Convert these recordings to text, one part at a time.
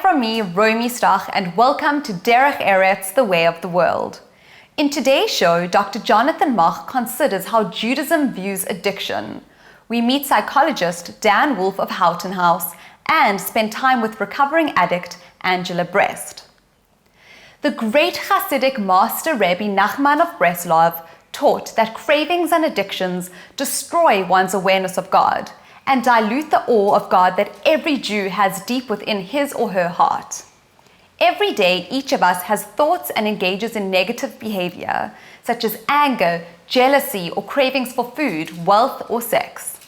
from me, Romy Stach, and welcome to Derech Eretz, the way of the world. In today's show, Dr. Jonathan Moch considers how Judaism views addiction. We meet psychologist Dan Wolf of Houghton House and spend time with recovering addict Angela Brest. The great Hasidic Master Rebbe Nachman of Breslov taught that cravings and addictions destroy one's awareness of God and dilute the awe of God that every Jew has deep within his or her heart. Every day, each of us has thoughts and engages in negative behavior, such as anger, jealousy, or cravings for food, wealth, or sex.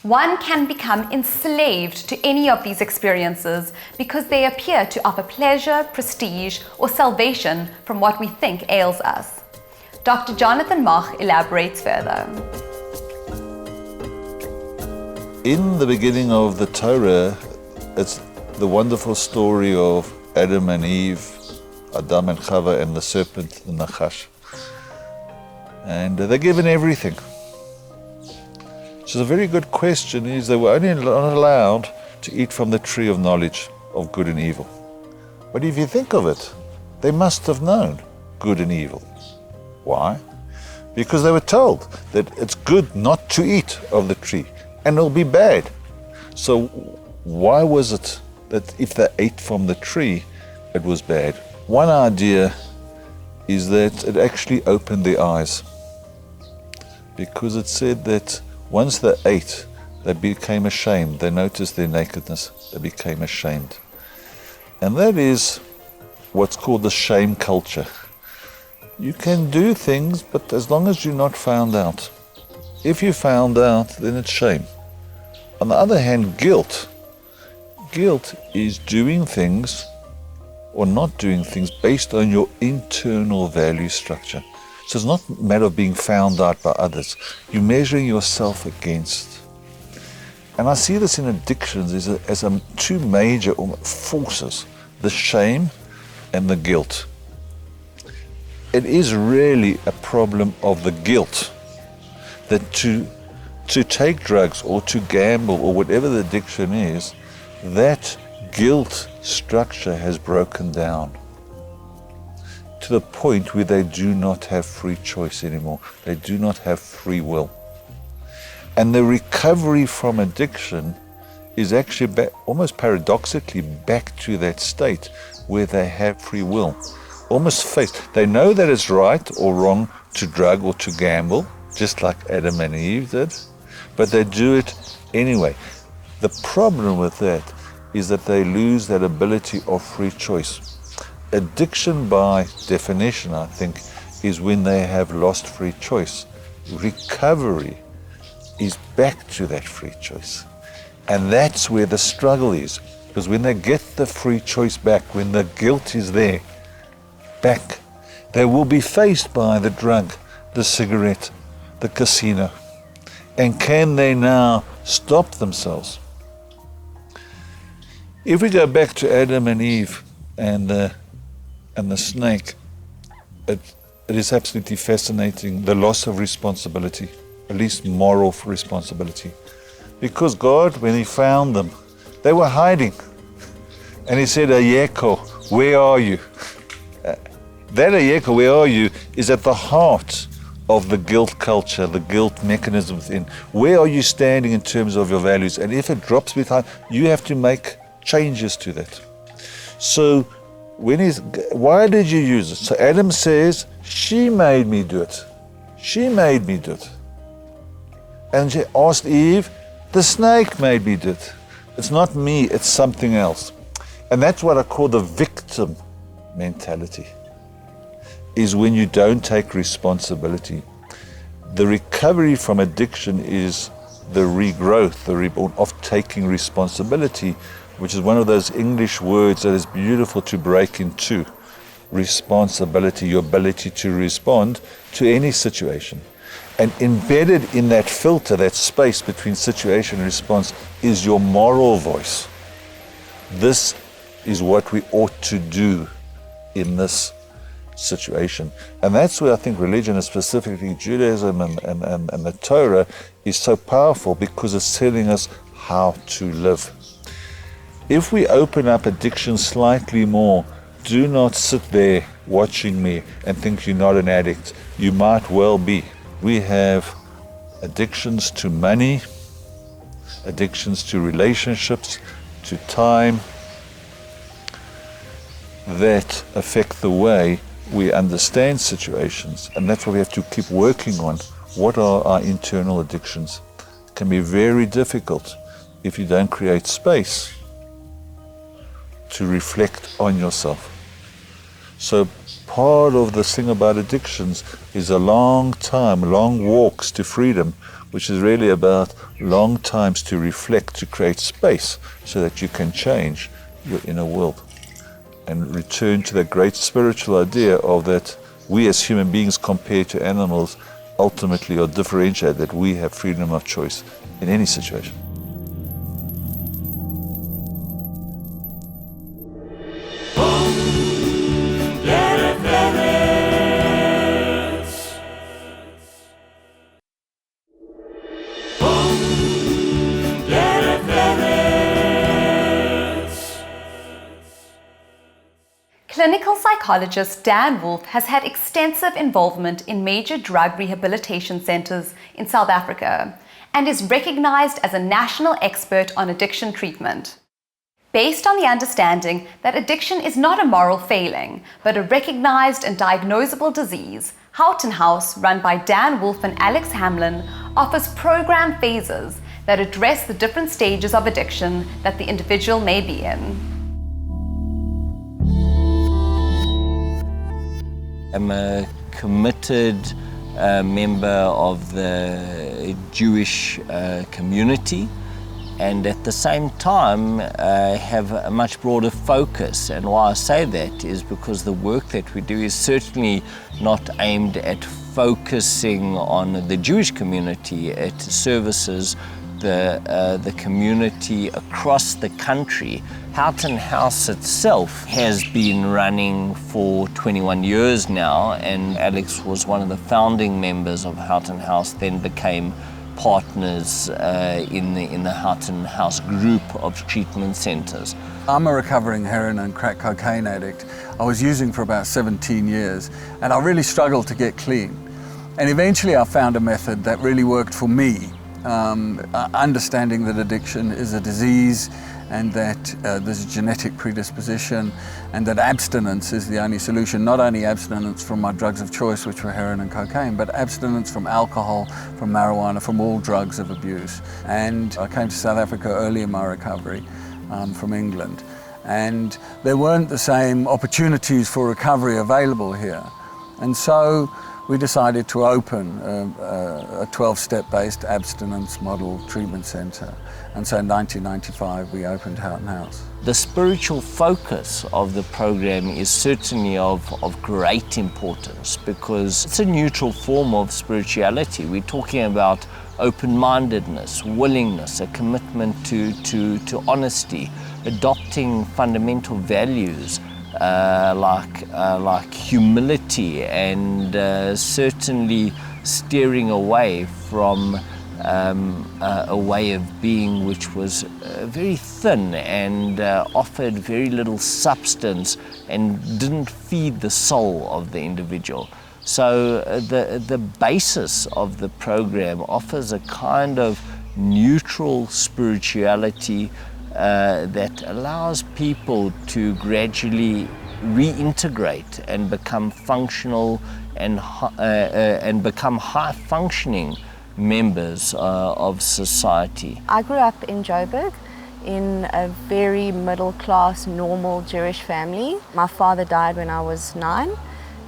One can become enslaved to any of these experiences because they appear to offer pleasure, prestige, or salvation from what we think ails us. Dr. Jonathan Moch elaborates further. In the beginning of the Torah, it's the wonderful story of Adam and Eve, Adam and Chava, and the serpent, the Nachash. And they're given everything. So the very good question is they were only not allowed to eat from the tree of knowledge of good and evil. But if you think of it, they must have known good and evil. Why? Because they were told that it's good not to eat of the tree, and it'll be bad. So why was it that if they ate from the tree, it was bad? One idea is that it actually opened their eyes, because it said that once they ate, they became ashamed. They noticed their nakedness. They became ashamed. And that is what's called the shame culture. You can do things, but as long as you're not found out. If you found out, then it's shame. On the other hand, guilt. Guilt is doing things or not doing things based on your internal value structure. So it's not a matter of being found out by others. You're measuring yourself against. And I see this in addictions as two major forces, the shame and the guilt. It is really a problem of the guilt that to take drugs or to gamble or whatever the addiction is, that guilt structure has broken down to the point where they do not have free choice anymore. They do not have free will. And the recovery from addiction is actually almost paradoxically back to that state where they have free will. Almost faced. They know that it's right or wrong to drug or to gamble, just like Adam and Eve did, but they do it anyway. The problem with that is that they lose that ability of free choice. Addiction, by definition, I think, is when they have lost free choice. Recovery is back to that free choice. And that's where the struggle is. Because when they get the free choice back, when the guilt is there, back, they will be faced by the drug, the cigarette, the casino. And can they now stop themselves? If we go back to Adam and Eve and the snake, it is absolutely fascinating, the loss of responsibility, at least moral responsibility. Because God, when he found them, they were hiding. And he said, Ayeko, where are you? That Ayeko, where are you, is at the heart of the guilt culture, the guilt mechanism within. Where are you standing in terms of your values? And if it drops behind, you have to make changes to that. So why did you use it? So Adam says, she made me do it. She made me do it. And she asked Eve, the snake made me do it. It's not me, it's something else. And that's what I call the victim mentality, is when you don't take responsibility. The recovery from addiction is the regrowth, the reborn of taking responsibility, which is one of those English words that is beautiful to break in two. Responsibility, your ability to respond to any situation. And embedded in that filter, that space between situation and response, is your moral voice. This is what we ought to do in this situation. And that's where I think religion, and specifically Judaism and the Torah, is so powerful, because it's telling us how to live. If we open up addiction slightly more, do not sit there watching me and think you're not an addict. You might well be. We have addictions to money, addictions to relationships, to time, that affect the way we understand situations, and that's what we have to keep working on. What are our internal addictions? It can be very difficult if you don't create space to reflect on yourself. So part of this thing about addictions is a long time, long walks to freedom, which is really about long times to reflect, to create space so that you can change your inner world and return to that great spiritual idea of that we as human beings compared to animals ultimately are differentiated, that we have freedom of choice in any situation. Clinical psychologist Dan Wolf has had extensive involvement in major drug rehabilitation centers in South Africa and is recognized as a national expert on addiction treatment. Based on the understanding that addiction is not a moral failing, but a recognized and diagnosable disease, Houghton House, run by Dan Wolf and Alex Hamlin, offers program phases that address the different stages of addiction that the individual may be in. I'm a committed member of the Jewish community, and at the same time have a much broader focus. And why I say that is because the work that we do is certainly not aimed at focusing on the Jewish community. It services the community across the country. Houghton House itself has been running for 21 years now, and Alex was one of the founding members of Houghton House, then became partners in the Houghton House group of treatment centers. I'm a recovering heroin and crack cocaine addict. I was using for about 17 years, and I really struggled to get clean. And eventually I found a method that really worked for me. Understanding that addiction is a disease and that there's a genetic predisposition and that abstinence is the only solution. Not only abstinence from my drugs of choice, which were heroin and cocaine, but abstinence from alcohol, from marijuana, from all drugs of abuse. And I came to South Africa early in my recovery from England, and there weren't the same opportunities for recovery available here. And so we decided to open a 12-step based abstinence model treatment center. And so in 1995, we opened Houghton House. The spiritual focus of the program is certainly of great importance because it's a neutral form of spirituality. We're talking about open-mindedness, willingness, a commitment to honesty, adopting fundamental values like humility, and certainly steering away from a way of being which was very thin and offered very little substance and didn't feed the soul of the individual. So the basis of the program offers a kind of neutral spirituality that allows people to gradually reintegrate and become functional and become high-functioning members of society. I grew up in Joburg in a very middle-class, normal Jewish family. My father died when I was 9,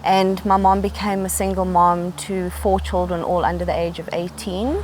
and my mom became a single mom to 4 children, all under the age of 18.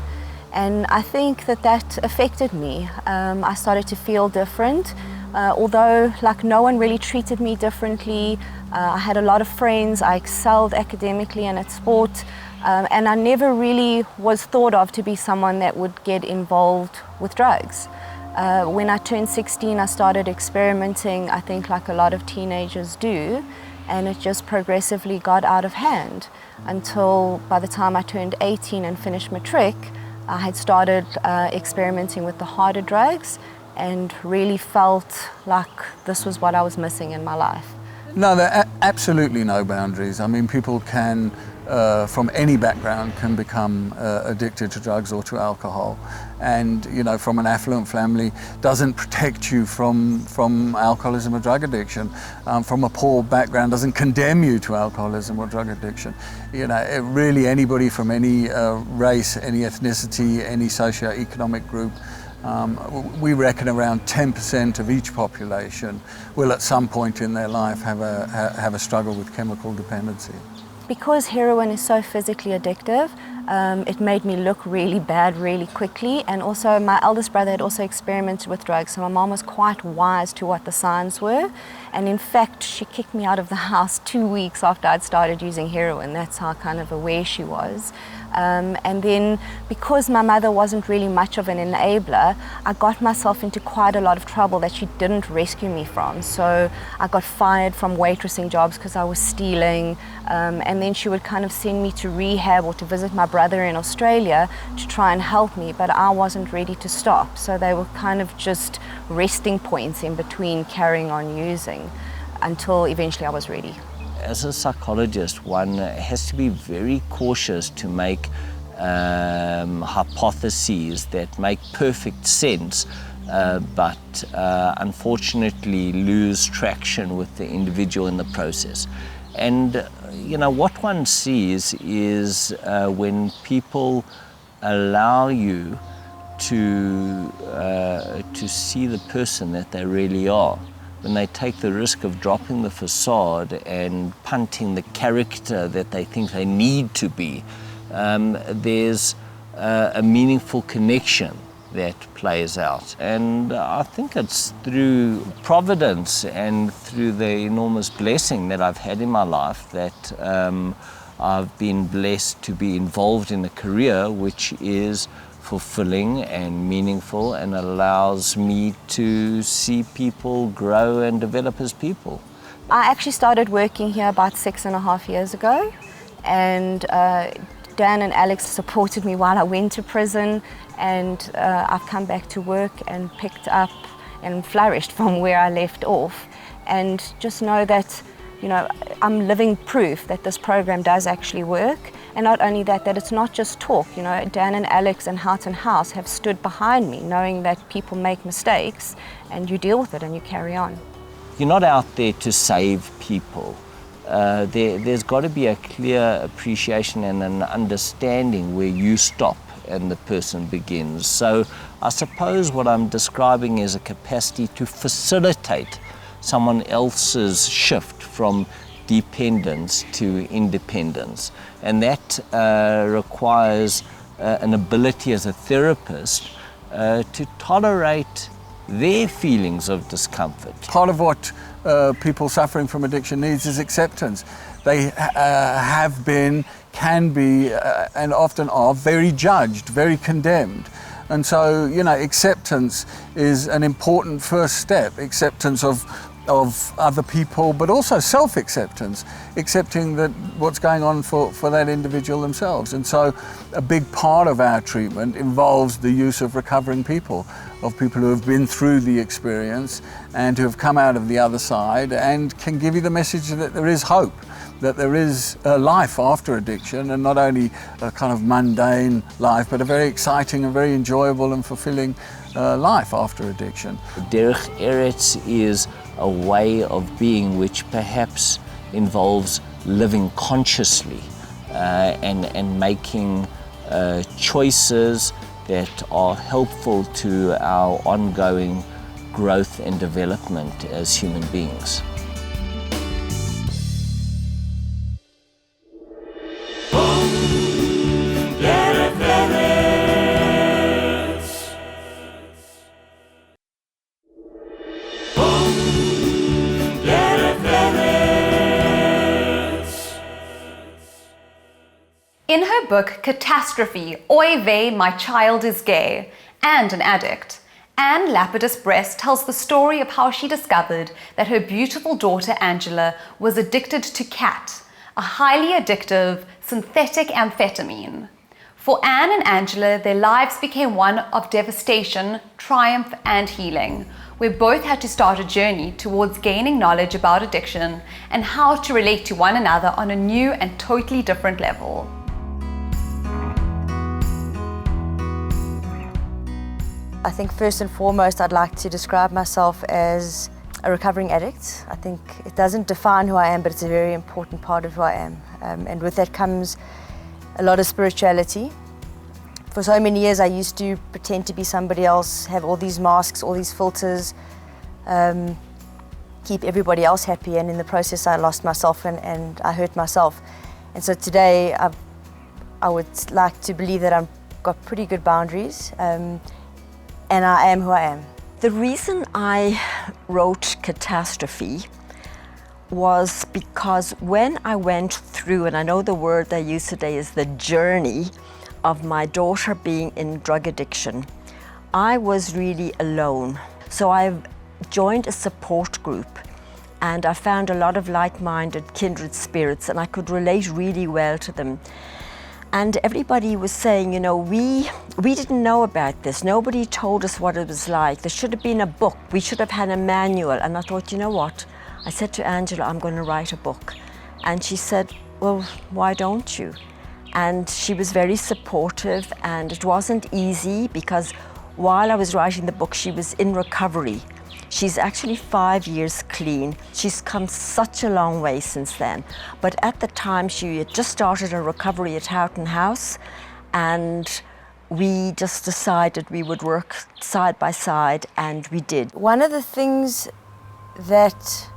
And I think that affected me. I started to feel different, although no one really treated me differently. I had a lot of friends, I excelled academically and at sport, and I never really was thought of to be someone that would get involved with drugs. When I turned 16, I started experimenting, I think like a lot of teenagers do, and it just progressively got out of hand until by the time I turned 18 and finished matric, I had started experimenting with the harder drugs, and really felt like this was what I was missing in my life. No, there are absolutely no boundaries. I mean, people can, from any background, can become addicted to drugs or to alcohol. And, you know, from an affluent family doesn't protect you from alcoholism or drug addiction. From a poor background doesn't condemn you to alcoholism or drug addiction. You know, really anybody from any race, any ethnicity, any socio-economic group. We reckon around 10% of each population will at some point in their life have a struggle with chemical dependency. Because heroin is so physically addictive, it made me look really bad really quickly, and also my eldest brother had also experimented with drugs, so my mom was quite wise to what the signs were, and in fact she kicked me out of the house 2 weeks after I'd started using heroin. That's how kind of aware she was. And then because my mother wasn't really much of an enabler, I got myself into quite a lot of trouble that she didn't rescue me from. So I got fired from waitressing jobs because I was stealing, and then she would kind of send me to rehab or to visit my brother in Australia to try and help me, but I wasn't ready to stop. So they were kind of just resting points in between carrying on using until eventually I was ready. As a psychologist, one has to be very cautious to make hypotheses that make perfect sense, but unfortunately lose traction with the individual in the process. And you know, what one sees is when people allow you to see the person that they really are, when they take the risk of dropping the facade and punting the character that they think they need to be, there's a meaningful connection that plays out. And I think it's through providence and through the enormous blessing that I've had in my life that I've been blessed to be involved in a career which is fulfilling and meaningful and allows me to see people grow and develop as people. I actually started working here about 6.5 years ago, and Dan and Alex supported me while I went to prison, and I've come back to work and picked up and flourished from where I left off. And just know that, you know, I'm living proof that this program does actually work. And not only that, that it's not just talk. You know, Dan and Alex and Houghton House have stood behind me, knowing that people make mistakes and you deal with it and you carry on. You're not out there to save people. There's got to be a clear appreciation and an understanding where you stop and the person begins. So I suppose what I'm describing is a capacity to facilitate someone else's shift from dependence to independence. And that requires an ability as a therapist to tolerate their feelings of discomfort. Part of what people suffering from addiction needs is acceptance. They have been, can be, and often are very judged, very condemned. And so, you know, acceptance is an important first step. Acceptance of other people, but also self-acceptance, accepting that what's going on for that individual themselves. And so a big part of our treatment involves the use of recovering people, of people who have been through the experience and who have come out of the other side and can give you the message that there is hope, that there is a life after addiction, and not only a kind of mundane life, but a very exciting and very enjoyable and fulfilling life after addiction. Derech Eretz is a way of being which perhaps involves living consciously and making choices that are helpful to our ongoing growth and development as human beings. In her book Catastrophe, Oy Vey, My Child is Gay, and an Addict, Angela Brest tells the story of how she discovered that her beautiful daughter Angela was addicted to cat, a highly addictive synthetic amphetamine. For Anne and Angela, their lives became one of devastation, triumph, and healing, where both had to start a journey towards gaining knowledge about addiction and how to relate to one another on a new and totally different level. I think first and foremost, I'd like to describe myself as a recovering addict. I think it doesn't define who I am, but it's a very important part of who I am. And with that comes a lot of spirituality. For so many years, I used to pretend to be somebody else, have all these masks, all these filters, keep everybody else happy, and in the process, I lost myself and I hurt myself. And so today, I would like to believe that I've got pretty good boundaries, and I am who I am. The reason I wrote Catastrophe was because when I went through, and I know the word they use today is the journey of my daughter being in drug addiction, I was really alone. So I joined a support group and I found a lot of like-minded kindred spirits, and I could relate really well to them. And everybody was saying, you know, we didn't know about this. Nobody told us what it was like. There should have been a book. We should have had a manual. And I thought, you know what? I said to Angela, I'm going to write a book. And she said, well, why don't you? And she was very supportive, and it wasn't easy because while I was writing the book, she was in recovery. She's actually 5 years clean. She's come such a long way since then. But at the time, she had just started her recovery at Houghton House, and we just decided we would work side by side, and we did. One of the things that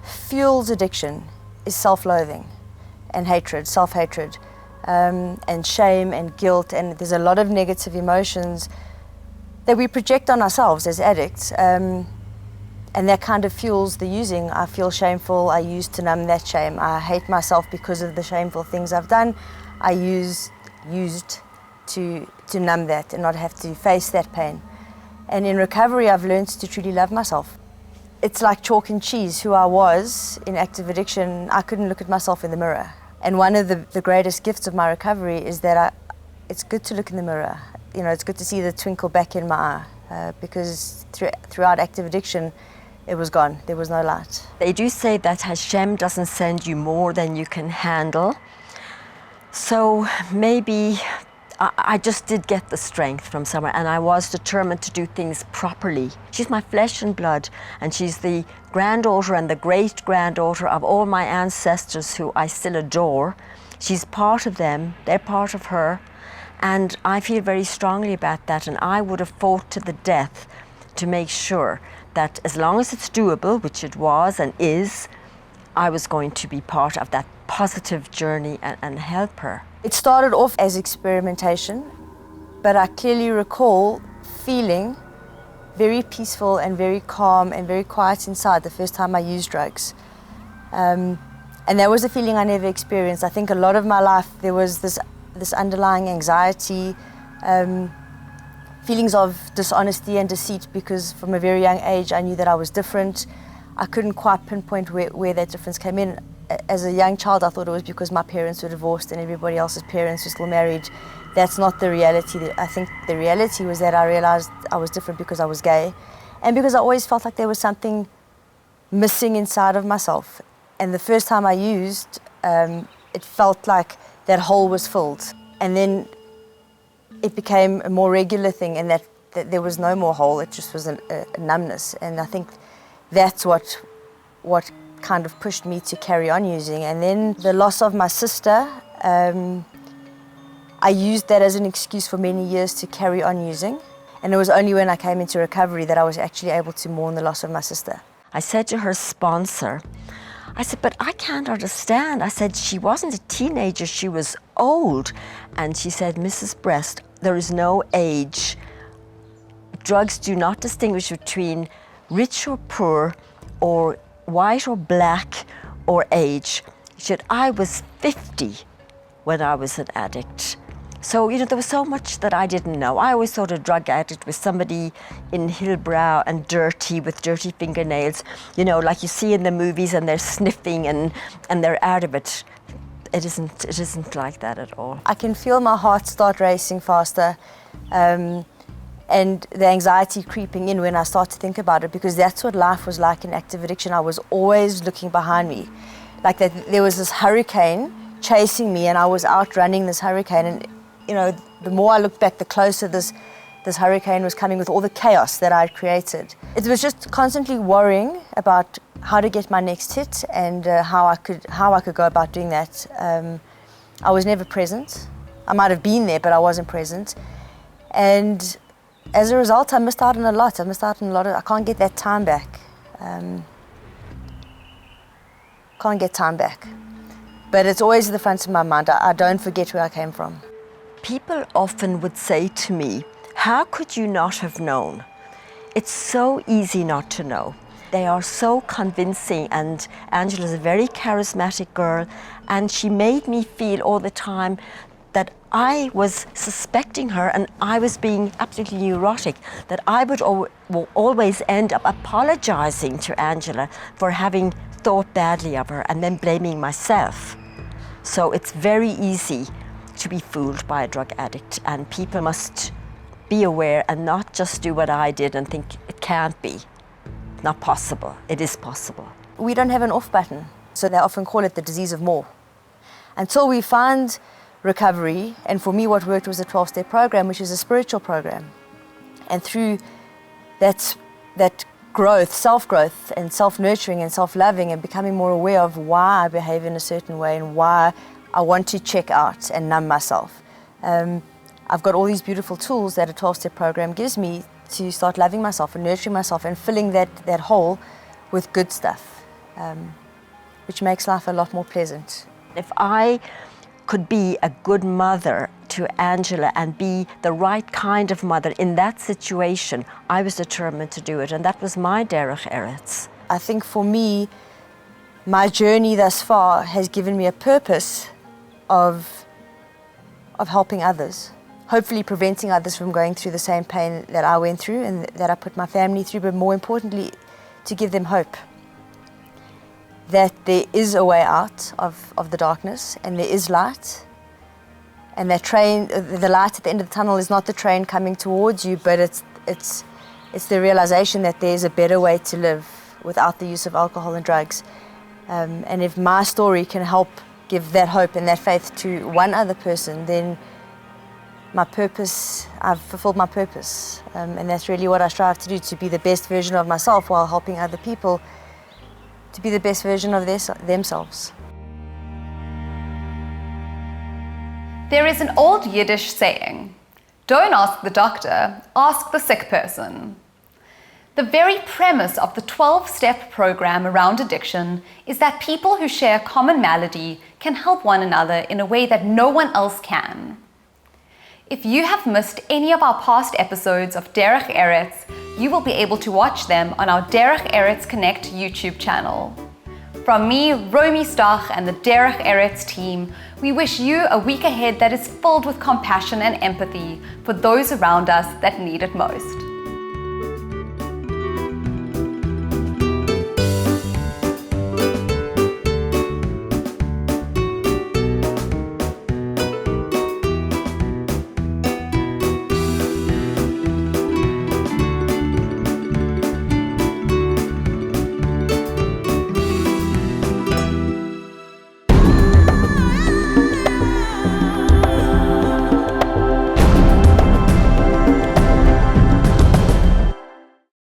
fuels addiction is self-loathing and hatred, self-hatred, and shame and guilt, and there's a lot of negative emotions that we project on ourselves as addicts. And that kind of fuels the using. I feel shameful, I use to numb that shame. I hate myself because of the shameful things I've done. I used to numb that and not have to face that pain. And in recovery, I've learned to truly love myself. It's like chalk and cheese, who I was in active addiction. I couldn't look at myself in the mirror. And one of the greatest gifts of my recovery is that it's good to look in the mirror. You know, it's good to see the twinkle back in my eye, because throughout active addiction, it was gone. There was no light. They do say that Hashem doesn't send you more than you can handle. So maybe I just did get the strength from somewhere, and I was determined to do things properly. She's my flesh and blood, and she's the granddaughter and the great-granddaughter of all my ancestors who I still adore. She's part of them, they're part of her, and I feel very strongly about that, and I would have fought to the death to make sure that as long as it's doable, which it was and is, I was going to be part of that positive journey and help her. It started off as experimentation, but I clearly recall feeling very peaceful and very calm and very quiet inside the first time I used drugs. And that was a feeling I never experienced. I think a lot of my life there was this underlying anxiety, feelings of dishonesty and deceit, because from a very young age I knew that I was different. I couldn't quite pinpoint where that difference came in. As a young child, I thought it was because my parents were divorced and everybody else's parents were still married. That's not the reality. I think the reality was that I realized I was different because I was gay, and because I always felt like there was something missing inside of myself. And the first time I used, it felt like that hole was filled. And then it became a more regular thing, and that there was no more hole, it just was a numbness. And I think that's what kind of pushed me to carry on using. And then the loss of my sister, I used that as an excuse for many years to carry on using. And it was only when I came into recovery that I was actually able to mourn the loss of my sister. I said to her sponsor, I said, but I can't understand. I said, she wasn't a teenager, she was old. And she said, Mrs. Brest, there is no age. Drugs do not distinguish between rich or poor, or white or black, or age. She said, I was 50 when I was an addict. So, you know, there was so much that I didn't know. I always thought a drug addict was somebody in hillbrow and dirty with dirty fingernails, you know, like you see in the movies, and they're sniffing and they're out of it. it isn't like that at all. I can feel my heart start racing faster, and the anxiety creeping in when I start to think about it, because that's what life was like in active addiction. I was always looking behind me, like that there was this hurricane chasing me and I was outrunning this hurricane, and you know, the more I looked back, the closer this hurricane was coming with all the chaos that I had created. It was just constantly worrying about how to get my next hit and how I could go about doing that. I was never present. I might have been there, but I wasn't present. And as a result, I missed out on a lot. I can't get that time back. Can't get time back. But it's always at the front of my mind. I don't forget where I came from. People often would say to me, how could you not have known? It's so easy not to know. They are so convincing, and Angela's a very charismatic girl, and she made me feel all the time that I was suspecting her and I was being absolutely neurotic, that I would always end up apologizing to Angela for having thought badly of her and then blaming myself. So it's very easy to be fooled by a drug addict, and people must be aware and not just do what I did and think it can't be. Not possible. It is possible. We don't have an off button, so they often call it the disease of more. Until we find recovery, and for me what worked was a 12-step program, which is a spiritual program. And through that growth, self-growth and self-nurturing and self-loving and becoming more aware of why I behave in a certain way and why I want to check out and numb myself. I've got all these beautiful tools that a 12-step program gives me to start loving myself and nurturing myself and filling that hole with good stuff, which makes life a lot more pleasant. If I could be a good mother to Angela and be the right kind of mother in that situation, I was determined to do it, and that was my Derech Eretz. I think for me, my journey thus far has given me a purpose of helping others, hopefully preventing others from going through the same pain that I went through and that I put my family through, but more importantly, to give them hope that there is a way out of the darkness and there is light, and that the light at the end of the tunnel is not the train coming towards you, but it's the realization that there's a better way to live without the use of alcohol and drugs. And if my story can help give that hope and that faith to one other person, then my purpose, I've fulfilled my purpose. And that's really what I strive to do, to be the best version of myself while helping other people to be the best version of themselves. There is an old Yiddish saying, "Don't ask the doctor, ask the sick person." The very premise of the 12-step program around addiction is that people who share a common malady can help one another in a way that no one else can. If you have missed any of our past episodes of Derech Eretz, you will be able to watch them on our Derech Eretz Connect YouTube channel. From me, Romy Stach, and the Derech Eretz team, we wish you a week ahead that is filled with compassion and empathy for those around us that need it most.